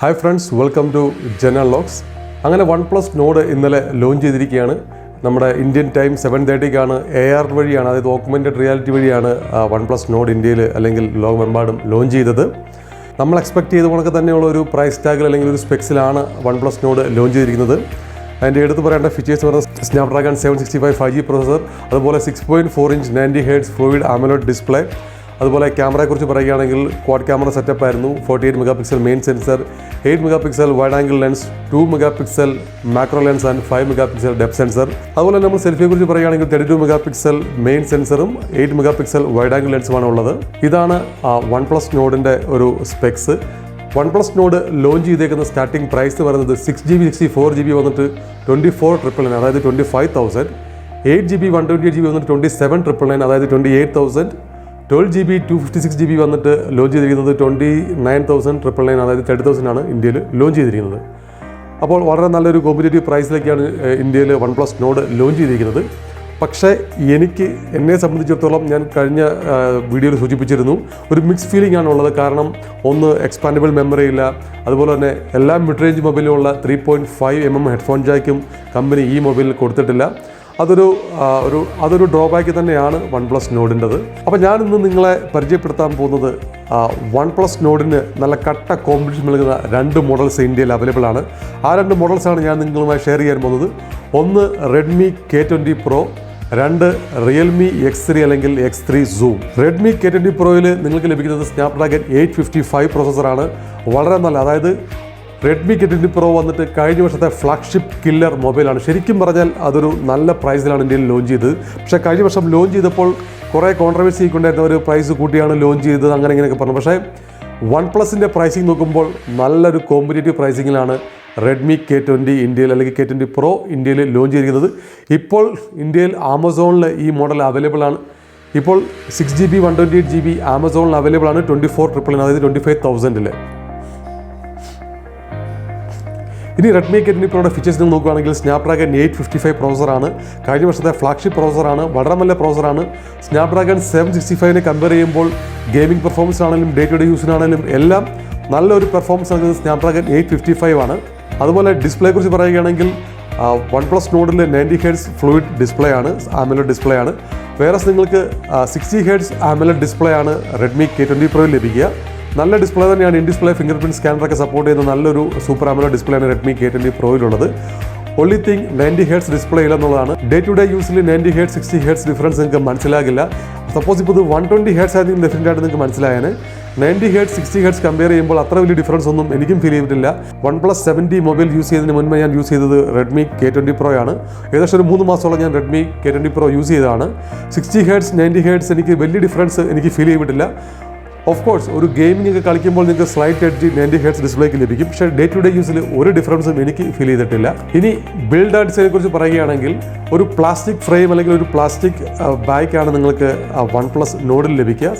Hi friends, welcome to General Logs. അങ്ങനെ OnePlus Nord ഇന്നലെ launch ചെയ്തിരിക്കുകയാണ്. നമ്മുടെ ഇന്ത്യൻ ടൈം 7:30 AR വഴിയാണ്, അതായത് ഓഗ്മെന്റഡ് റിയാലിറ്റി വഴിയാണ് OnePlus Nord ഇന്ത്യയിൽ അല്ലെങ്കിൽ ലോകമെമ്പാടും ലോഞ്ച് ചെയ്തത്. നമ്മൾ എക്സ്പെക്ട് ചെയ്ത കണക്ക് തന്നെയുള്ള ഒരു പ്രൈസ് ടാഗിൽ അല്ലെങ്കിൽ ഒരു സ്പെക്സിലാണ് OnePlus Nord ലോഞ്ച് ചെയ്തിരിക്കുന്നത്. അതിൻ്റെ എടുത്ത് പറയേണ്ട ഫീച്ചേഴ്സ് പറയുന്നത് സ്നാപ്ഡ്രാഗൺ 765 5G പ്രോസസർ, അതുപോലെ 6.4 inch 90 Hz fluid AMOLED display. അതുപോലെ ക്യാമറയെക്കുറിച്ച് പറയുകയാണെങ്കിൽ ക്വാഡ് ക്യാമറ സെറ്റപ്പ് ആയിരുന്നു. 48 megapixel main sensor, 8 mega pixel wide angle lens, 2 megapixel macro lens and 5 megapixel depth sensor. അതുപോലെ നമ്മൾ സെൽഫിയെക്കുറിച്ച് പറയുകയാണെങ്കിൽ 32 മെഗാ പിക്സൽ മെയിൻ സെൻസറും 8 മെഗാ പിക്സൽ വൈഡ് ആംഗിൾ ലെൻസുമാണ് ഉള്ളത്. ഇതാണ് OnePlus Nordന്റെ ഒരു സ്പെക്സ്. OnePlus Nord ലോഞ്ച് ചെയ്തേക്കുന്ന സ്റ്റാർട്ടിംഗ് പ്രൈസ് പറയുന്നത് 6GB 64GB വന്നിട്ട് 24,999, അതായത് 25,000. 8GB 128GB വന്നിട്ട് 27,999, അതായത് 28,000. 12GB 256GB വന്നിട്ട് ലോഞ്ച് ചെയ്തിരിക്കുന്നത് 29,999, അതായത് 30,000 ആണ് ഇന്ത്യയിൽ ലോഞ്ച് ചെയ്തിരിക്കുന്നത്. അപ്പോൾ വളരെ നല്ലൊരു കോമ്പറ്റേറ്റീവ് പ്രൈസിലേക്കാണ് ഇന്ത്യയിൽ OnePlus Nord ലോഞ്ച് ചെയ്തിരിക്കുന്നത്. പക്ഷേ എന്നെ സംബന്ധിച്ചിടത്തോളം ഞാൻ കഴിഞ്ഞ വീഡിയോയിൽ സൂചിപ്പിച്ചിരുന്നു, ഒരു മിക്സ് ഫീലിംഗ് ആണ് ഉള്ളത്. കാരണം ഒന്ന്, എക്സ്പാൻഡബിൾ മെമ്മറി ഇല്ല, അതുപോലെ തന്നെ എല്ലാ മിഡ് റേഞ്ച് മൊബൈലിലുള്ള 3.5mm ഹെഡ്ഫോൺ ജാക്കും കമ്പനി ഈ മൊബൈലിൽ കൊടുത്തിട്ടില്ല. അതൊരു ഡ്രോബാക്ക് തന്നെയാണ് OnePlus Nordൻ്റെത്. അപ്പോൾ ഞാനിന്ന് നിങ്ങളെ പരിചയപ്പെടുത്താൻ പോകുന്നത് OnePlus Nordന് നല്ല കട്ട കോമ്പറ്റീഷൻ നൽകുന്ന 2 മോഡൽസ് ഇന്ത്യയിൽ അവൈലബിൾ ആണ്. ആ 2 മോഡൽസാണ് ഞാൻ നിങ്ങളുമായി ഷെയർ ചെയ്യാൻ പോകുന്നത്. ഒന്ന് Redmi K20 Pro, 2 Realme X3 അല്ലെങ്കിൽ X3 Zoom. Redmi K20 Proയിൽ നിങ്ങൾക്ക് ലഭിക്കുന്നത് സ്നാപ്ഡ്രാഗൺ 855 പ്രോസസ്സറാണ്. വളരെ നല്ല, അതായത് Redmi K20 Pro വന്നിട്ട് കഴിഞ്ഞ വർഷത്തെ ഫ്ലാഗ്ഷിപ്പ് കില്ലർ മൊബൈലാണ്. ശരിക്കും പറഞ്ഞാൽ അതൊരു നല്ല പ്രൈസിലാണ് ഇന്ത്യയിൽ ലോഞ്ച് ചെയ്തത്. പക്ഷേ കഴിഞ്ഞ വർഷം ലോഞ്ച് ചെയ്തപ്പോൾ കുറേ കോൺട്രവേഴ്സി കൊണ്ടായിരുന്ന ഒരു പ്രൈസ് കൂട്ടിയാണ് ലോഞ്ച് ചെയ്തത്, അങ്ങനെ ഇങ്ങനെയൊക്കെ പറഞ്ഞു. പക്ഷേ OnePlusൻ്റെ പ്രൈസിങ് നോക്കുമ്പോൾ നല്ലൊരു കോമ്പറ്റേറ്റീവ് പ്രൈസിങ്ങിലാണ് Redmi K20 ഇന്ത്യയിൽ അല്ലെങ്കിൽ K20 Pro ഇന്ത്യയിൽ ലോഞ്ച് ചെയ്തിരിക്കുന്നത്. ഇപ്പോൾ ഇന്ത്യയിൽ ആമസോണിൽ ഈ മോഡൽ അവൈലബിൾ ആണ്. ഇപ്പോൾ 6GB 128GB ആമസോണിൽ അവൈലബിൾ ആണ് 24,999, അതായത് 25,000. ഇനി Redmi K20 Proയുടെ ഫീച്ചേഴ്സ് നിങ്ങൾ നോക്കുകയാണെങ്കിൽ സ്നാപ്ഡ്രാഗൺ 855 പ്രോസസ്സറാണ്. കഴിഞ്ഞ വർഷത്തെ ഫ്ലാഗ്ഷിപ്പ് പ്രോസസ്സറാണ്, വളരെ നല്ല പ്രോസസ്സറാണ്. സ്നാപ്ഡ്രാഗൺ 765നെ കമ്പയർ ചെയ്യുമ്പോൾ ഗെയിമിംഗ് പെർഫോമൻസ് ആണെങ്കിലും ഡേ ടു ഡേ യൂസിനാണെങ്കിലും എല്ലാം നല്ലൊരു പെർഫോമൻസ് നൽകുന്നത് സ്നാപ്ഡ്രാഗൺ 855 ആണ്. അതുപോലെ ഡിസ്പ്ലേയെക്കുറിച്ച് പറയുകയാണെങ്കിൽ OnePlus Nordൽ 90 Hz ഫ്ലൂയിഡ് ഡിസ്പ്ലേ ആണ്, ആമോലെഡ് ഡിസ്പ്ലേ ആണ്. വേറെ നിങ്ങൾക്ക് 60 Hz ആമോലെഡ് ഡിസ്പ്ലേ ആണ് Redmi K20 Proയിൽ ലഭിക്കുക. നല്ല ഡിസ്പ്ലേ തന്നെയാണ്. ഇൻ ഡിസ്പ്ലേ ഫിംഗർ പ്രിൻറ്റ് സ്കാനറൊക്കെ സപ്പോർട്ട് ചെയ്യുന്ന നല്ലൊരു സൂപ്പർ ആമോലെഡ് ഡിസ്പ്ലേ ആണ് Redmi K20 Proയിലുള്ളത്. ഒൺലി തിങ് 90 Hz ഡിസ്പ്ലേ ഇല്ലെന്നുള്ളതാണ്. ഡേ ടു ഡേ യൂസിൽ 90 Hz 60 Hz ഡിഫറൻസ് നിങ്ങൾക്ക് മനസ്സിലാകില്ല. സപ്പോസ് ഇപ്പോൾ ഇത് 120 Hz ആയിരുന്നു ഡെഫിനറ്റ് ആയിട്ട് നിങ്ങൾക്ക് മനസ്സിലായാണ്. 90 Hz 60 Hz കമ്പയർ ചെയ്യുമ്പോൾ അത്ര വലിയ ഡിഫറൻസ് ഒന്നും എനിക്കും ഫീൽ ചെയ്തിട്ടില്ല. OnePlus 7T മൊബൈൽ യൂസ് ചെയ്തതിന് മുൻപ് ഞാൻ യൂസ് ചെയ്തത് Redmi K20 Pro ആണ്. ഏകദേശം ഒരു 3 മാസത്തോളം ഞാൻ Redmi K20 Pro യൂസ് ചെയ്തതാണ്. 60 Hz 90 Hz എനിക്ക് വലിയ ഡിഫറൻസ് എനിക്ക് ഫീൽ ചെയ്തിട്ടില്ല. ഓഫ് കോഴ്സ് ഒരു ഗെയിമിംഗ് ഒക്കെ കളിക്കുമ്പോൾ നിങ്ങൾക്ക് സ്ലൈറ്റ് എഡ്ജ് 90 Hz ഡിസ്പ്ലേക്ക് ലഭിക്കും. പക്ഷേ ഡേ ടു ഡേ യൂസിൽ ഒരു ഡിഫറൻസും എനിക്ക് ഫീൽ ചെയ്തിട്ടില്ല. ഇനി ബിൽഡ് ആൻഡ് ഡിസൈനെ കുറിച്ച് പറയുകയാണെങ്കിൽ ഒരു പ്ലാസ്റ്റിക് ഫ്രെയിം അല്ലെങ്കിൽ ഒരു പ്ലാസ്റ്റിക് ബാഗാണ് നിങ്ങൾക്ക് OnePlus Nordൽ ലഭിക്കുക.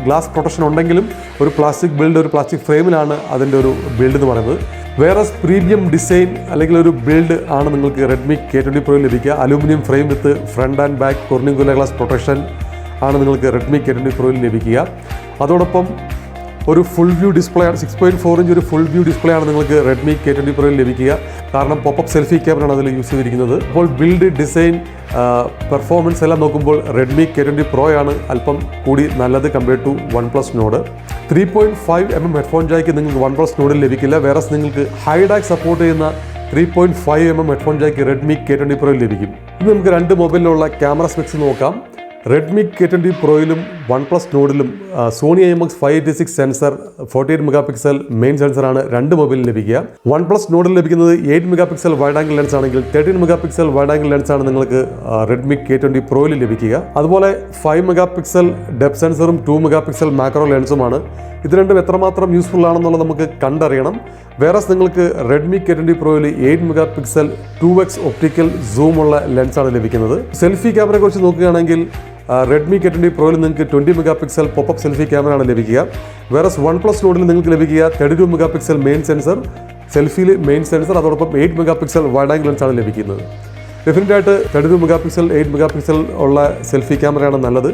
ഗ്ലാസ് പ്രൊട്ടക്ഷൻ ഉണ്ടെങ്കിലും ഒരു പ്ലാസ്റ്റിക് ബിൽഡ്, ഒരു പ്ലാസ്റ്റിക് ഫ്രെയിമിലാണ് അതിൻ്റെ ഒരു ബിൽഡ് എന്ന് പറയുന്നത്. വേറെ പ്രീമിയം ഡിസൈൻ അല്ലെങ്കിൽ ഒരു ബിൽഡ് ആണ് നിങ്ങൾക്ക് Redmi K20 Proയിൽ ലഭിക്കുക. Aluminium frame with front and back കോർണിംഗുല ഗ്ലാസ് പ്രൊട്ടക്ഷൻ ആണ് നിങ്ങൾക്ക് Redmi K20 Proയിൽ ലഭിക്കുക. അതോടൊപ്പം ഒരു ഫുൾ വ്യൂ ഡിസ്പ്ലേ ആണ്, 6.4 ഇഞ്ച് ഒരു ഫുൾ വ്യൂ ഡിസ്പ്ലേ ആണ് നിങ്ങൾക്ക് Redmi K20 Proയിൽ ലഭിക്കുക. കാരണം പോപ്പപ്പ് സെൽഫി ക്യാമറയാണ് അതിൽ യൂസ് ചെയ്തിരിക്കുന്നത്. അപ്പോൾ ബിൽഡ്, ഡിസൈൻ, പെർഫോമൻസ് എല്ലാം നോക്കുമ്പോൾ Redmi K20 Pro ആണ് അല്പം കൂടി നല്ലത് compare to OnePlus Nord. 3.5mm headphone jack നിങ്ങൾക്ക് OnePlus Nordൽ ലഭിക്കില്ല. വേറെ നിങ്ങൾക്ക് ഹൈഡാക്ക് സപ്പോർട്ട് ചെയ്യുന്ന 3.5mm headphone Jack Redmi K20 Proയിൽ ലഭിക്കും. ഇനി നമുക്ക് 2 മൊബൈലിലുള്ള ക്യാമറ സ്പെക്സ് നോക്കാം. Redmi K20 Proയിലും OnePlus Nordലും Sony IMX586 sensor, 48 megapixel main സെൻസറാണ് 2 മൊബൈലിൽ ലഭിക്കുക. OnePlus Nordൽ ലഭിക്കുന്നത് 8 mega pixel wide angle lens ആണെങ്കിൽ 13 മെഗാ പിക്സൽ വൈഡ് ആംഗിൾ ലെൻസാണ് നിങ്ങൾക്ക് Redmi K20 Proയിൽ ലഭിക്കുക. അതുപോലെ 5 മെഗാ പിക്സൽ ഡെപ്ത് സെൻസറും 2 മെഗാ പിക്സൽ മാക്രോ ലെൻസുമാണ്. ഇത് രണ്ടും എത്രമാത്രം യൂസ്ഫുൾ ആണെന്നുള്ളത് നമുക്ക് കണ്ടറിയണം. വേറെ നിങ്ങൾക്ക് Redmi K20 Proയിൽ 8 mega pixel 2x optical zoom ഉള്ള ലെൻസാണ് ലഭിക്കുന്നത്. സെൽഫി ക്യാമറയെ കുറിച്ച് നോക്കുകയാണെങ്കിൽ Redmi K20 Proയിൽ നിങ്ങൾക്ക് 20 മെഗാ പിക്സൽ പോപ്പപ്പ് സെൽഫി ക്യാമറയാണ് ലഭിക്കുക. വേറെ OnePlus Nordൽ നിങ്ങൾക്ക് ലഭിക്കുക 32 മെഗാ പിക്സൽ മെയിൻ സെൻസർ, സെൽഫിയിൽ മെയിൻ സെൻസർ, അതോടൊപ്പം 8 മെഗാ പിക്സൽ വൈഡ് ആംഗിൾ ലെൻസാണ് ലഭിക്കുന്നത്. ഡെഫിനറ്റായിട്ട് 32 മെഗാ പിക്സൽ 8 മെഗാ പിക്സൽ ഉള്ള സെൽഫി ക്യാമറയാണ് നല്ലത്.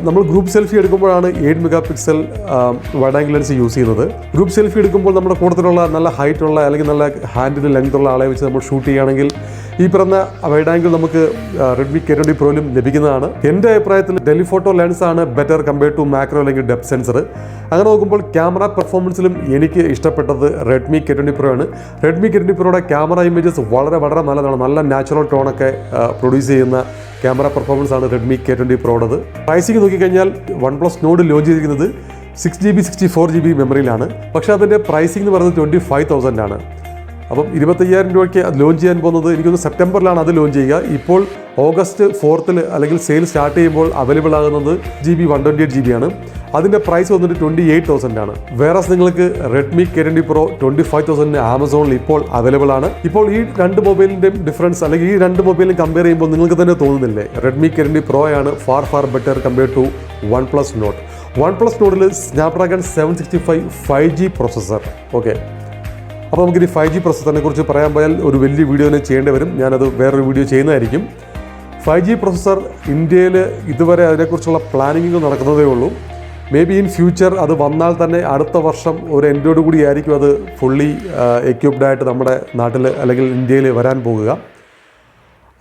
നമ്മൾ ഗ്രൂപ്പ് സെൽഫി എടുക്കുമ്പോഴാണ് 8 mega pixel wide angle lens use ചെയ്യുന്നത്. ഗ്രൂപ്പ് സെൽഫി എടുക്കുമ്പോൾ നമ്മുടെ കൂട്ടത്തിലുള്ള നല്ല ഹൈറ്റുള്ള അല്ലെങ്കിൽ നല്ല ഹാൻഡിൽ ലെങ്ത്തുള്ള ആളെ വെച്ച് നമ്മൾ ഷൂട്ട് ചെയ്യുകയാണെങ്കിൽ ഈ പറഞ്ഞ വൈഡ് ആംഗിൾ നമുക്ക് റെഡ്മി K20 Proയിലും ലഭിക്കുന്നതാണ്. എൻ്റെ അഭിപ്രായത്തിൽ ടെലിഫോട്ടോ ലെൻസാണ് ബെറ്റർ കമ്പയർഡ് ടു മാക്രോ അല്ലെങ്കിൽ ഡെപ്ത് സെൻസർ. അങ്ങനെ നോക്കുമ്പോൾ ക്യാമറ പെർഫോമൻസിലും എനിക്ക് ഇഷ്ടപ്പെട്ടത് റെഡ്മി K20 Pro ആണ്. റെഡ്മി K20 Proയുടെ ക്യാമറ ഇമേജസ് വളരെ നല്ലതാണ്. നല്ല നാച്ചുറൽ ടോണൊക്കെ പ്രൊഡ്യൂസ് ചെയ്യുന്ന ക്യാമറ പെർഫോമൻസ് ആണ് റെഡ്മി K20 Proയുടേത്. പ്രൈസിങ് നോക്കിക്കഴിഞ്ഞാൽ OnePlus Nord ലോഞ്ച് ചെയ്തിരിക്കുന്നത് 6GB 64GB മെമ്മറിയിലാണ്. പക്ഷേ അതിൻ്റെ പ്രൈസിംഗ് എന്ന് പറയുന്നത് 25,000 ആണ്. അപ്പം 25,000 രൂപയ്ക്ക് അത് ലോഞ്ച് ചെയ്യാൻ പോകുന്നത് എനിക്കൊന്ന് സെപ്റ്റംബറിലാണ് അത് ലോഞ്ച് ചെയ്യുക. ഇപ്പോൾ ഓഗസ്റ്റ് 4th അല്ലെങ്കിൽ സെയിൽ സ്റ്റാർട്ട് ചെയ്യുമ്പോൾ അവൈലബിൾ ആകുന്നത് GB 128GB ആണ്. അതിൻ്റെ പ്രൈസ് വന്നിട്ട് 28,000 ആണ്. വേറെ നിങ്ങൾക്ക് റെഡ്മി K20 Pro 25,000 ആമസോണിൽ ഇപ്പോൾ അവൈലബിൾ ആണ്. ഇപ്പോൾ ഈ രണ്ട് മൊബൈലിൻ്റെയും ഡിഫറൻസ് അല്ലെങ്കിൽ ഈ രണ്ട് മൊബൈലും കമ്പയർ ചെയ്യുമ്പോൾ നിങ്ങൾക്ക് തന്നെ തോന്നുന്നില്ലേ റെഡ്മി K20 Pro ആണ് far better compare to OnePlus Nord. OnePlus Nordൽ സ്നാപ്ഡ്രാഗൺ 765 5G പ്രോസസ്സർ. ഓക്കെ, അപ്പോൾ നമുക്കിനി 5G പ്രോസസ്സറിനെ കുറിച്ച് പറയാൻ പോയാൽ ഒരു വലിയ വീഡിയോ തന്നെ ചെയ്യേണ്ടി വരും. ഞാനത് വേറൊരു വീഡിയോ ചെയ്യുന്നതായിരിക്കും. 5G പ്രോസസ്സർ ഇന്ത്യയിൽ ഇതുവരെ അതിനെക്കുറിച്ചുള്ള പ്ലാനിങ്ങുകൾ നടക്കുന്നതേ ഉള്ളൂ. മേ ബി ഇൻ ഫ്യൂച്ചർ അത് വന്നാൽ തന്നെ അടുത്ത വർഷം ഒരു എൻഡോട് കൂടി ആയിരിക്കും അത് ഫുള്ളി എക്യുപ്ഡ് ആയിട്ട് നമ്മുടെ നാട്ടിൽ അല്ലെങ്കിൽ ഇന്ത്യയിൽ വരാൻ പോകുക.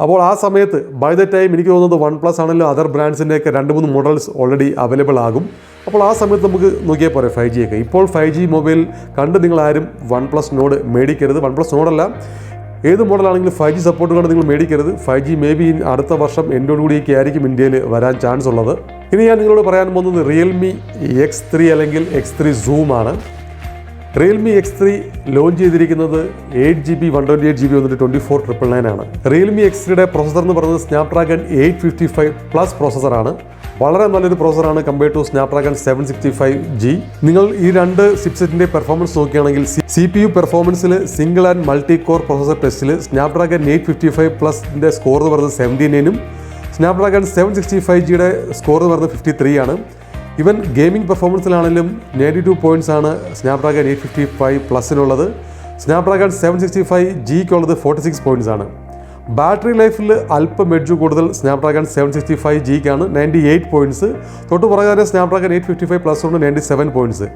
അപ്പോൾ ആ സമയത്ത് ബൈ ദ ടൈം എനിക്ക് തോന്നുന്നത് OnePlus ആണെങ്കിലും അതർ ബ്രാൻഡ്സിൻ്റെയൊക്കെ 2-3 മോഡൽസ് ഓൾറെഡി അവൈലബിൾ ആകും. അപ്പോൾ ആ സമയത്ത് നമുക്ക് നോക്കിയാൽ പോരെ 5G ഒക്കെ. ഇപ്പോൾ 5G മൊബൈൽ കണ്ട് നിങ്ങളാരും OnePlus Nord മേടിക്കരുത്. OnePlus Nord അല്ല, ഏത് മോഡലാണെങ്കിലും 5G സപ്പോർട്ട് കൊണ്ട് നിങ്ങൾ മേടിക്കരുത്. 5G മേ ബി അടുത്ത വർഷം എൻഡോടുകൂടിയൊക്കെ ആയിരിക്കും ഇന്ത്യയിൽ വരാൻ ചാൻസ് ഉള്ളത്. ഇനി ഞാൻ നിങ്ങളോട് പറയാൻ പോകുന്നത് Realme X3 അല്ലെങ്കിൽ X3 Zoom ആണ്. Realme X3 ലോഞ്ച് ചെയ്തിരിക്കുന്നത് 8GB 128GB വന്നിട്ട് 24,999 ആണ്. Realme X3യുടെ പ്രോസസ്സർ എന്ന് പറയുന്നത് സ്നാപ്ഡ്രാഗൺ 855+ പ്രോസസ്സറാണ്. വളരെ നല്ലൊരു പ്രോസസ്സറാണ് കമ്പയർ ടു സ്നാപ്ഡ്രാഗൺ 765G. നിങ്ങൾ ഈ രണ്ട് ചിപ്സെറ്റിൻ്റെ പെർഫോമൻസ് നോക്കുകയാണെങ്കിൽ CPU പെർഫോമൻസിൽ single and multi core processor ടെസ്റ്റിൽ സ്നാപ്ഡ്രാഗൺ 855+ൻ്റെ സ്കോർ എന്ന് പറയുന്നത് 79-നും സ്നാപ്ഡ്രാഗൺ 765Gയുടെ സ്കോർ എന്ന് പറയുന്നത് 53 ആണ്. ഇവൻ ഗെയിമിംഗ് പെർഫോമൻസിലാണെങ്കിലും 92 പോയിൻറ്റ്സ് ആണ് സ്നാപ്ഡ്രാഗൺ 855+നുള്ളത്. സ്നാപ്ഡ്രാഗൺ 765Gക്കുള്ളത് 46 പോയിൻറ്റ്സ് ആണ്. ബാറ്ററി ലൈഫിൽ അല്പം എഡ്ജ് കൂടുതൽ സ്നാപ്ഡ്രാഗൺ 765Gക്കാണ് 98 പോയിൻറ്റ്സ്. തൊട്ട് പറയാതെ സ്നാപ്ഡ്രാഗൺ 855+ കൊണ്ട് 97 പോയിൻറ്റ്സ്.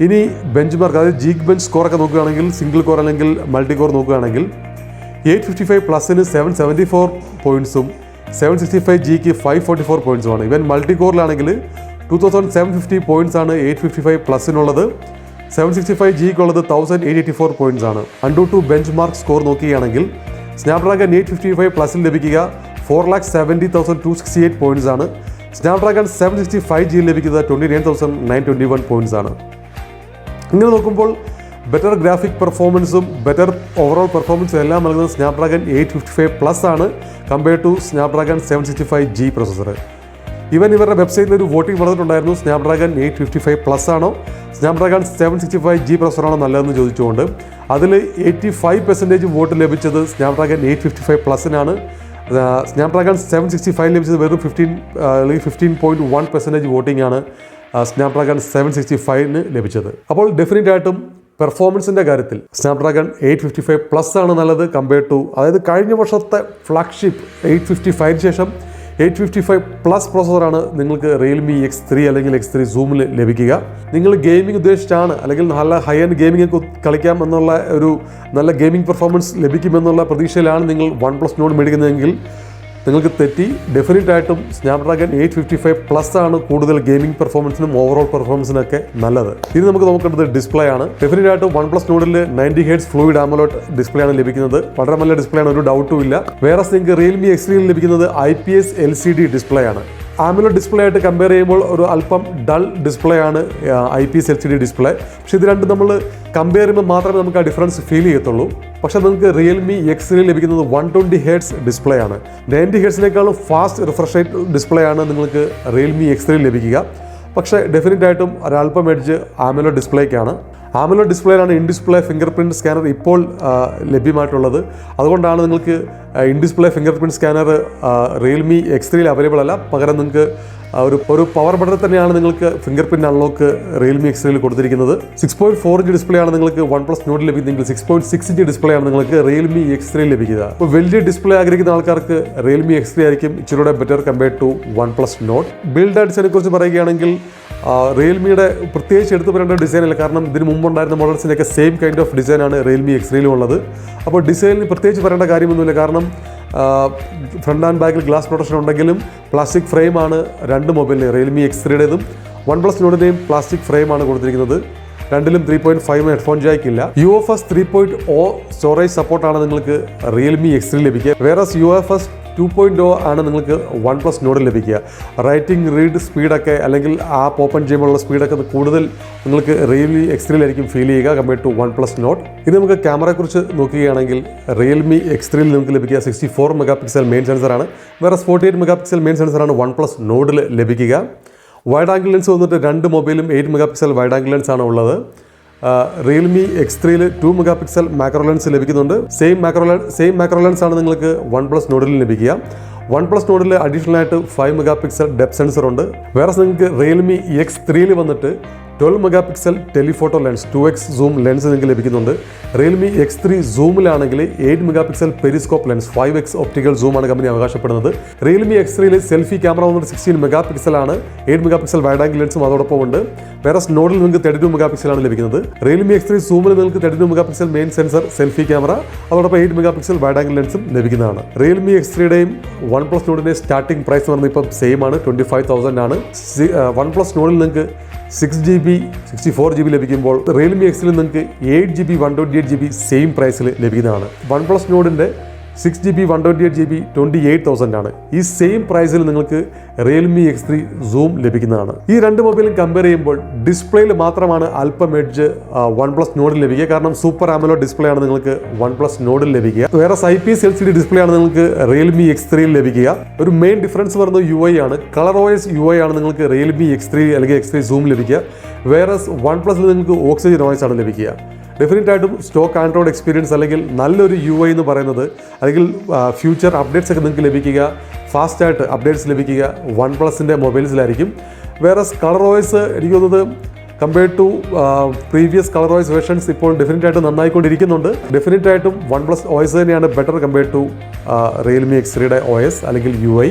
ഇനി ബെഞ്ച് മാർക്ക്, അതായത് ജീക്ക് ബെഞ്ച് സ്കോറൊക്കെ നോക്കുകയാണെങ്കിൽ സിംഗിൾ കോർ അല്ലെങ്കിൽ മൾട്ടി കോർ നോക്കുകയാണെങ്കിൽ 855+ന് 774 പോയിൻറ്റ്സും 765Gക്ക് 544 പോയിൻറ്റ്സുമാണ്. ഇവൻ മൾട്ടി കോറിലാണെങ്കിൽ 2750 പോയിൻറ്റ്സ് ആണ് 855+നുള്ളത്. 765Gക്കുള്ളത് 1884 പോയിൻറ്റ്സ് ആണ്. Antutu ബെഞ്ച് മാർക്ക് സ്കോർ നോക്കുകയാണെങ്കിൽ സ്നാപ്ഡ്രാഗൺ 855+ൽ ലഭിക്കുക 4,70,268 പോയിൻറ്റ്സ് ആണ്. സ്നാപ്ഡ്രാഗൺ 765G ലഭിക്കുന്നത് 29,921 പോയിൻറ്റ്സ് ആണ്. ഇങ്ങനെ നോക്കുമ്പോൾ ബെറ്റർ ഗ്രാഫിക് പെർഫോമൻസും ബെറ്റർ ഓവറോൾ പെർഫോമൻസും എല്ലാം നൽകുന്നത് സ്നാപ്ഡ്രാഗൺ 855+ ആണ് compare to Snapdragon 765G processor. ഇവരുടെ വെബ്സൈറ്റിൽ ഒരു വോട്ടിംഗ് പറഞ്ഞിട്ടുണ്ടായിരുന്നു, സ്നാപ്ഡ്രാഗൺ 855+ ആണോ സ്നാപ്ഡ്രാഗൺ 765G പ്രോസസ്സറാണോ നല്ലതെന്ന് ചോദിച്ചുകൊണ്ട്. അതിൽ 85% വോട്ട് ലഭിച്ചത് സ്നാപ്ഡ്രാഗൺ 855+നാണ്. സ്നാപ്ഡ്രാഗൺ 765 ലഭിച്ചത് വെറും 15.1% വോട്ടിംഗ് ആണ് സ്നാപ്ഡ്രാഗൺ 765ന് ലഭിച്ചത്. അപ്പോൾ ഡെഫിനറ്റ് ആയിട്ടും പെർഫോമൻസിൻ്റെ കാര്യത്തിൽ സ്നാപ്ഡ്രാഗൺ 855+ ആണ് നല്ലത് കമ്പയർ ടു, അതായത് കഴിഞ്ഞ വർഷത്തെ ഫ്ലാഗ്ഷിപ്പ് 855 ശേഷം 855+ പ്രോസസ്സറാണ് നിങ്ങൾക്ക് Realme X3 അല്ലെങ്കിൽ X3 Zoomൽ ലഭിക്കുക. നിങ്ങൾ ഗെയിമിംഗ് ഉദ്ദേശിച്ചാണ് അല്ലെങ്കിൽ നല്ല ഹൈ എൻഡ് ഗെയിമിംഗ് ഒക്കെ കളിക്കാം എന്നുള്ള ഒരു നല്ല ഗെയിമിംഗ് പെർഫോമൻസ് ലഭിക്കുമെന്നുള്ള പ്രതീക്ഷയിലാണ് നിങ്ങൾ OnePlus Nord മേടിക്കുന്നതെങ്കിൽ നിങ്ങൾക്ക് തെറ്റി. ഡെഫിനറ്റ് ആയിട്ടും സ്നാപ്ഡ്രാഗൺ 855+ ആണ് കൂടുതൽ ഗെയിമിംഗ് പെർഫോമൻസിനും ഓവറോൾ പെർഫോമൻസിനൊക്കെ നല്ലത്. ഇനി നമുക്ക് നോക്കേണ്ടത് ഡിസ്പ്ലേ ആണ്. ഡെഫിനറ്റ് ആയിട്ടും OnePlus Nordൽ 90 Hz ഫ്ലൂയിഡ് AMOLED ഡിസ്പ്ലേ ആണ് ലഭിക്കുന്നത്. വളരെ നല്ല ഡിസ്പ്ലേ ആണ്, ഒരു ഡൗട്ടും ഇല്ല. വേറെ നിങ്ങൾക്ക് Realme X3ൽ ലഭിക്കുന്നത് IPS LCD ഡിസ്പ്ലേ ആണ്. AMOLED ഡിസ്പ്ലേ ആയിട്ട് കമ്പയർ ചെയ്യുമ്പോൾ ഒരു അല്പം ഡൾ ഡിസ്പ്ലേ ആണ് IPS LCD ഡിസ്പ്ലേ. പക്ഷേ ഇത് രണ്ടും നമ്മൾ കമ്പയർ ചെയ്യുമ്പോൾ മാത്രമേ നമുക്ക് ആ ഡിഫറൻസ് ഫീൽ ചെയ്യത്തുള്ളൂ. പക്ഷേ നിങ്ങൾക്ക് Realme X3ൽ ലഭിക്കുന്നത് 120 Hz ഡിസ്പ്ലേ ആണ്. 90 Hzനേക്കാളും ഫാസ്റ്റ് റിഫ്രഷ് റേറ്റ് ഡിസ്പ്ലേ ആണ് നിങ്ങൾക്ക് Realme X3ൽ ലഭിക്കുക. പക്ഷേ ഡെഫിനറ്റ് ആയിട്ടും ഒരല്പം എഡ്ജ് AMOLED ഡിസ്പ്ലേക്കാണ്. AMOLED ഡിസ്പ്ലേയിലാണ് in display fingerprint scanner ഇപ്പോൾ ലഭ്യമായിട്ടുള്ളത്. അതുകൊണ്ടാണ് നിങ്ങൾക്ക് in display fingerprint scanner Realme X3ൽ അവൈലബിൾ അല്ല. പകരം നിങ്ങൾക്ക് ഒരു പവർ ബട്ടൺ തന്നെയാണ് നിങ്ങൾക്ക് ഫിംഗർ പ്രിന്റ് അൺലോക്ക് റിയൽമി എക്സ്ട്രീയിൽ കൊടുത്തിരിക്കുന്നത്. 6.4 ഇഞ്ച് ഡിസ്പ്ലേ ആണ് നിങ്ങൾക്ക് OnePlus Nord ലഭിക്കുന്നതെങ്കിൽ 6.6 ഇഞ്ച് ഡിസ്പ്ലേ ആണ് നിങ്ങൾക്ക് റിയൽമി X3 ലഭിക്കുക. അപ്പോൾ വലിയ ഡിസ്പ്ലേ ആഗ്രഹിക്കുന്ന ആൾക്കാർക്ക് റിയൽമി X3 ആയിരിക്കും ഇച്ചിരൂടെ better compared to OnePlus Nord. Build ആൻഡ്സിനെ കുറിച്ച് പറയുകയാണെങ്കിൽ റിയൽമിയുടെ പ്രത്യേകിച്ച് എടുത്തു പറയേണ്ട ഡിസൈൻ അല്ല, കാരണം ഇതിന് മുമ്പുണ്ടായിരുന്ന മോഡൽസിൻ്റെയൊക്കെ സെയിം കൈൻഡ് ഓഫ് ഡിസൈനാണ് റിയൽമി X3യിലും ഉള്ളത്. അപ്പോൾ ഡിസൈനിൽ പ്രത്യേകിച്ച് പറയേണ്ട കാര്യമൊന്നുമില്ല, കാരണം ഫ്രണ്ട് ആൻഡ് ബാക്കിൽ ഗ്ലാസ് പ്രൊട്ടക്ഷൻ ഉണ്ടെങ്കിലും പ്ലാസ്റ്റിക് ഫ്രെയിമാണ് രണ്ട് മൊബൈലിന്, റിയൽമി X3യുടേതും OnePlus Nordൻ്റെയും പ്ലാസ്റ്റിക് ഫ്രെയിമാണ് കൊടുത്തിരിക്കുന്നത്. രണ്ടിലും 3.5 ഹെഡ്ഫോൺ ജാക്ക് ഇല്ല. UFS 3.0 സ്റ്റോറേജ് സപ്പോർട്ടാണ് നിങ്ങൾക്ക് റിയൽമി X3 ലഭിക്കുക. വേറെ UFS 2.0 ആണ് നിങ്ങൾക്ക് OnePlus Nord ലഭിക്കുക. റൈറ്റിംഗ് റീഡ് സ്പീഡൊക്കെ അല്ലെങ്കിൽ ആപ്പ് ഓപ്പൺ ചെയ്യുമ്പോഴുള്ള സ്പീഡൊക്കെ കൂടുതൽ നിങ്ങൾക്ക് റിയൽമി X3യിലായിരിക്കും ഫീൽ ചെയ്യുക കമ്പയർഡ് ടു OnePlus Nord. ഇനി നമുക്ക് ക്യാമറയെക്കുറിച്ച് നോക്കുകയാണെങ്കിൽ റിയൽമി X3യിൽ നിങ്ങൾക്ക് ലഭിക്കുക 64 മെഗാ പിക്സൽ മെയിൻ സെൻസറാണ്. വേറെ 48 മെഗാ പിക്സൽ മെയിൻ സെൻസറാണ് OnePlus Nordൽ ലഭിക്കുക. വൈഡ് ആംഗിൾ ലെൻസ് വന്നിട്ട് രണ്ട് മൊബൈലും 8 mega pixel wide angle lens ആണ് ഉള്ളത്. റിയൽമി X3യിൽ 2 മെഗാ പിക്സൽ മാക്രോ ലെൻസ് ലഭിക്കുന്നുണ്ട്. സെയിം മാക്രോ ലെൻസ് ആണ് നിങ്ങൾക്ക് OnePlus Nordൽ ലഭിക്കുക. OnePlus Nordൽ അഡീഷണൽ ആയിട്ട് 5 മെഗാ പിക്സൽ ഡെപ്ത് സെൻസർ ഉണ്ട്. വേറെ നിങ്ങൾക്ക് റിയൽമി X3യിൽ വന്നിട്ട് 12 mega pixel telephoto lens 2x zoom lens നിങ്ങൾക്ക് ലഭിക്കുന്നുണ്ട്. റിയൽമി X3 സൂമിലാണെങ്കിൽ 8 mega pixel periscope lens 5x optical സൂമാണ് കമ്പനി അവകാശപ്പെടുന്നത്. റിയൽമി X3യിൽ സെൽഫി ക്യാമറ വന്നിട്ട് 16 മെഗാ പിക്സലാണ്, 8 മെഗാ പിക്സൽ വൈഡ് ആംഗിൾ ലെൻസും അതോടൊപ്പം ഉണ്ട്. വേറെ നോഡിൽ നിങ്ങൾക്ക് 32 മെഗാ പിക്സലാണ് ലഭിക്കുന്നത്. റിയൽമി X3 സൂമിൽ നിങ്ങൾക്ക് 32 megapixel main sensor selfie camera അതോടൊപ്പം 8 മെഗാ പിക്സൽ വൈഡ് ആംഗിൾ ലെൻസും ലഭിക്കുന്നതാണ്. റിയൽമി X3യുടെയും OnePlus Nordൻ്റെയും സ്റ്റാർട്ടിംഗ് പ്രൈസ് എന്ന് പറഞ്ഞാൽ ഇപ്പം സെയിം ആണ്, 25,000 ആണ്. OnePlus Nordൽ നിങ്ങൾക്ക് 6GB 64GB ലഭിക്കുമ്പോൾ റിയൽമി X3യിൽ നിങ്ങൾക്ക് 8GB 128GB സെയിം പ്രൈസിൽ ലഭിക്കുന്നതാണ്. OnePlus Nordൻ്റെ 6GB 128GB 28,000 ആണ്. ഈ സെയിം പ്രൈസിൽ നിങ്ങൾക്ക് റിയൽമി X3 സൂം ലഭിക്കുന്നതാണ്. ഈ രണ്ട് മൊബൈലും കമ്പയർ ചെയ്യുമ്പോൾ ഡിസ്പ്ലേയിൽ മാത്രമാണ് അല്പം എഡ്ജ് OnePlus Nordൽ ലഭിക്കുക, കാരണം സൂപ്പർ AMOLED ഡിസ്പ്ലേ ആണ് നിങ്ങൾക്ക് OnePlus Nordൽ ലഭിക്കുക. വേറെ IPS LCD ഡിസ്പ്ലേ ആണ് നിങ്ങൾക്ക് റിയൽമി X3യിൽ ലഭിക്കുക. ഒരു മെയിൻ ഡിഫറൻസ് പറയുന്നത് UI ആണ്. ColorOS UI ആണ് നിങ്ങൾക്ക് റിയൽമി X3 അല്ലെങ്കിൽ X3 സൂം ലഭിക്കുക. വേറെ OnePlusൽ നിങ്ങൾക്ക് ഓക്സിജൻ OS ആണ് ലഭിക്കുക. ഡെഫിനറ്റായിട്ടും സ്റ്റോക്ക് ആൻഡ്രോയിഡ് എക്സ്പീരിയൻസ് അല്ലെങ്കിൽ നല്ലൊരു UI എന്ന് പറയുന്നത് അല്ലെങ്കിൽ ഫ്യൂച്ചർ അപ്ഡേറ്റ്സ് ഒക്കെ നിങ്ങൾക്ക് ലഭിക്കുക, ഫാസ്റ്റായിട്ട് അപ്ഡേറ്റ്സ് ലഭിക്കുക OnePlusൻ്റെ മൊബൈൽസിലായിരിക്കും. വേറെ ColorOS എനിക്ക് തോന്നുന്നത് compared to previous ColorOS versions ഇപ്പോൾ ഡെഫിനറ്റായിട്ട് നന്നായിക്കൊണ്ടിരിക്കുന്നുണ്ട്. ഡെഫിനറ്റായിട്ടും OnePlus OS തന്നെയാണ് ബെറ്റർ കമ്പയർഡ് ടു റിയൽമി X3യുടെ OS അല്ലെങ്കിൽ UI.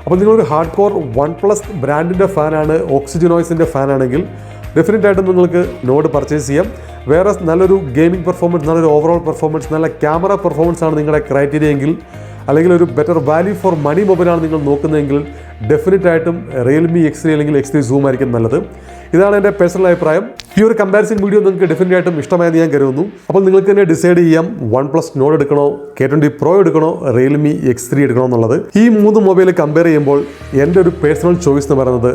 അപ്പോൾ നിങ്ങളൊരു ഹാർഡ് കോർ OnePlus ബ്രാൻഡിൻ്റെ ഫാനാണ്, ഓക്സിജൻ OSൻ്റെ ഫാനാണെങ്കിൽ ഡെഫിനറ്റായിട്ടും നിങ്ങൾക്ക് നോഡ് പർച്ചേസ് ചെയ്യാം. വേറെ നല്ലൊരു ഗെയിമിംഗ് പെർഫോമൻസ്, നല്ലൊരു ഓവറോൾ പെർഫോമൻസ്, നല്ല ക്യാമറ പെർഫോമൻസ് ആണ് നിങ്ങളുടെ ക്രൈറ്റീരിയ എങ്കിൽ, അല്ലെങ്കിൽ ഒരു ബെറ്റർ വാല്യൂ ഫോർ മണി മൊബൈലാണ് നിങ്ങൾ നോക്കുന്നതെങ്കിൽ ഡെഫിനറ്റായിട്ടും റിയൽമി X3 അല്ലെങ്കിൽ X3 സൂം ആയിരിക്കും നല്ലത്. ഇതാണ് എൻ്റെ പേഴ്സണൽ അഭിപ്രായം. ഈ ഒരു കമ്പാരിസൺ വീഡിയോ നിങ്ങൾക്ക് ഡെഫിനറ്റായിട്ടും ഇഷ്ടമായെന്ന് ഞാൻ കരുതുന്നു. അപ്പോൾ നിങ്ങൾക്ക് തന്നെ ഡിസൈഡ് ചെയ്യാം OnePlus Nord എടുക്കണോ, K20 Pro എടുക്കണോ, റിയൽമി X3 എടുക്കണോ എന്നുള്ളത്. ഈ മൂന്ന് മൊബൈൽ കമ്പയർ ചെയ്യുമ്പോൾ എൻ്റെ ഒരു പേഴ്സണൽ ചോയ്സ് എന്ന് പറയുന്നത്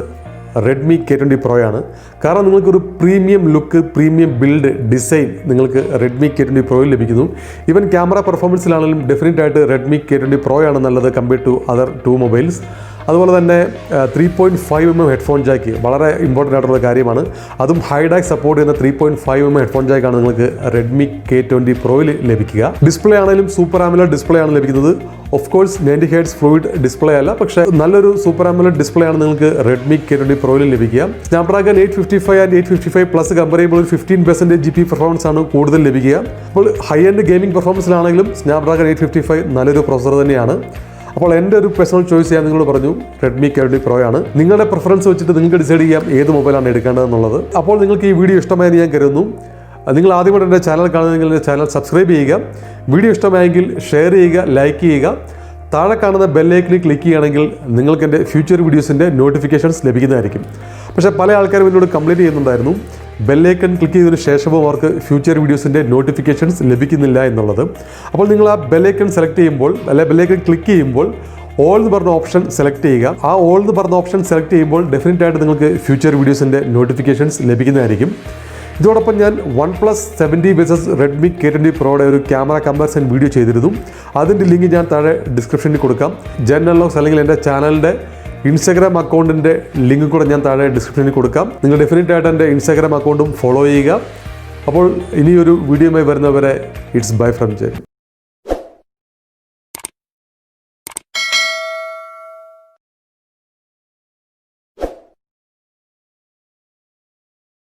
റെഡ്മി K20 Pro ആണ്. കാരണം നിങ്ങൾക്കൊരു premium look, premium build, design നിങ്ങൾക്ക് റെഡ്മി K20 Proയിൽ ലഭിക്കുന്നു. ഈവൻ ക്യാമറ പെർഫോമൻസിലാണെങ്കിലും ഡെഫിനറ്റായിട്ട് റെഡ്മി K20 Pro ആണ് നല്ലത് കമ്പയർഡ് ടു അതർ 2 മൊബൈൽസ്. അതുപോലെ തന്നെ 3.5mm ഹെഡ്ഫോൺ ജാക്ക് വളരെ ഇമ്പോർട്ടൻ്റ് ആയിട്ടുള്ള കാര്യമാണ്. അതും ഹൈഡാക് സപ്പോർട്ട് ചെയ്യുന്ന 3.5mm ഹെഡ്ഫോൺ ജാക്കാണ് നിങ്ങൾക്ക് റെഡ്മി K20 Proയിൽ ലഭിക്കുക. ഡിസ്പ്ലേ ആണെങ്കിലും സൂപ്പർ AMOLED ഡിസ്പ്ലേ ആണ് ലഭിക്കുന്നത്. Of course 90 Hz fluid display അല്ല, പക്ഷേ നല്ലൊരു സൂപ്പർ AMOLED ഡിസ്പ്ലേ ആണ് നിങ്ങൾക്ക് റെഡ്മി K20 Proയിൽ ലഭിക്കുക. സ്നാപ്ഡ്രാഗൺ 855 ആൻഡ് 855 പ്ലസ് കമ്പയർ ചെയ്യുമ്പോൾ ഒരു 15% GP പെർഫോമൻസ് ആണ് കൂടുതൽ ലഭിക്കുക. അപ്പോൾ ഹൈ എൻഡ് ഗെയിമിംഗ് പെർഫോമൻസിലാണെങ്കിലും സ്നാപ്ഡ്രാഗൺ 855 നല്ലൊരു പ്രൊസസർ തന്നെയാണ്. അപ്പോൾ എൻ്റെ ഒരു പേഴ്സണൽ ചോയ്സ് ചെയ്യാൻ നിങ്ങൾ പറഞ്ഞു റെഡ്മി K20 Pro ആണ്. നിങ്ങളുടെ പ്രിഫറൻസ് വെച്ചിട്ട് നിങ്ങൾക്ക് ഡിസൈഡ് ചെയ്യാം ഏത് മൊബൈലാണ് എടുക്കേണ്ടതെന്നുള്ളത്. അപ്പോൾ നിങ്ങൾക്ക് ഈ വീഡിയോ ഇഷ്ടമായെന്ന് ഞാൻ കരുതുന്നു. നിങ്ങൾ ആദ്യമായിട്ട് എൻ്റെ ചാനൽ കാണുന്നതെങ്കിൽ എൻ്റെ ചാനൽ സബ്സ്ക്രൈബ് ചെയ്യുക. വീഡിയോ ഇഷ്ടമായെങ്കിൽ ഷെയർ ചെയ്യുക, ലൈക്ക് ചെയ്യുക. താഴെ കാണുന്ന ബെല്ലൈക്കണിൽ ക്ലിക്ക് ചെയ്യുകയാണെങ്കിൽ നിങ്ങൾക്ക് എൻ്റെ ഫ്യൂച്ചർ വീഡിയോസിൻ്റെ നോട്ടിഫിക്കേഷൻസ് ലഭിക്കുന്നതായിരിക്കും. പക്ഷേ പല ആൾക്കാരും എന്നോട് കംപ്ലൈൻറ്റ് ചെയ്യുന്നുണ്ടായിരുന്നു ബെല്ലൈക്കൺ ക്ലിക്ക് ചെയ്തതിന് ശേഷവും അവർക്ക് ഫ്യൂച്ചർ വീഡിയോസിൻ്റെ നോട്ടിഫിക്കേഷൻസ് ലഭിക്കുന്നില്ല എന്നുള്ളത്. അപ്പോൾ നിങ്ങൾ ആ ബെല്ലൈക്കൺ സെലക്ട് ചെയ്യുമ്പോൾ അല്ലെ ബെല്ലൈക്കൺ ക്ലിക്ക് ചെയ്യുമ്പോൾ ഓൾ എന്ന് പറഞ്ഞ ഓപ്ഷൻ സെലക്ട് ചെയ്യുക. ആ ഓൾ എന്ന് പറഞ്ഞ ഓപ്ഷൻ സെലക്ട് ചെയ്യുമ്പോൾ ഡെഫിനറ്റായിട്ട് നിങ്ങൾക്ക് ഫ്യൂച്ചർ വീഡിയോസിൻ്റെ നോട്ടിഫിക്കേഷൻസ് ലഭിക്കുന്നതായിരിക്കും. ഇതോടൊപ്പം ഞാൻ OnePlus 70 വേഴ്സസ് റെഡ്മി K20 Proയുടെ ഒരു ക്യാമറ കമ്പാരിസൺ വീഡിയോ ചെയ്തിരുന്നു. അതിൻ്റെ ലിങ്ക് ഞാൻ താഴെ ഡിസ്ക്രിപ്ഷനിൽ കൊടുക്കാം. ജെൻ അൺലോക്സ് അല്ലെങ്കിൽ എൻ്റെ ചാനലിൻ്റെ ഇൻസ്റ്റാഗ്രാം അക്കൗണ്ടിൻ്റെ ലിങ്ക് കൂടെ ഞാൻ താഴെ ഡിസ്ക്രിപ്ഷനിൽ കൊടുക്കാം. നിങ്ങൾ ഡെഫിനറ്റായിട്ട് എൻ്റെ ഇൻസ്റ്റാഗ്രാം അക്കൗണ്ടും ഫോളോ ചെയ്യുക. അപ്പോൾ ഇനിയൊരു വീഡിയോയുമായി വരുന്നവരെ ഇറ്റ്സ് ബൈ ഫ്രം ജെൻ.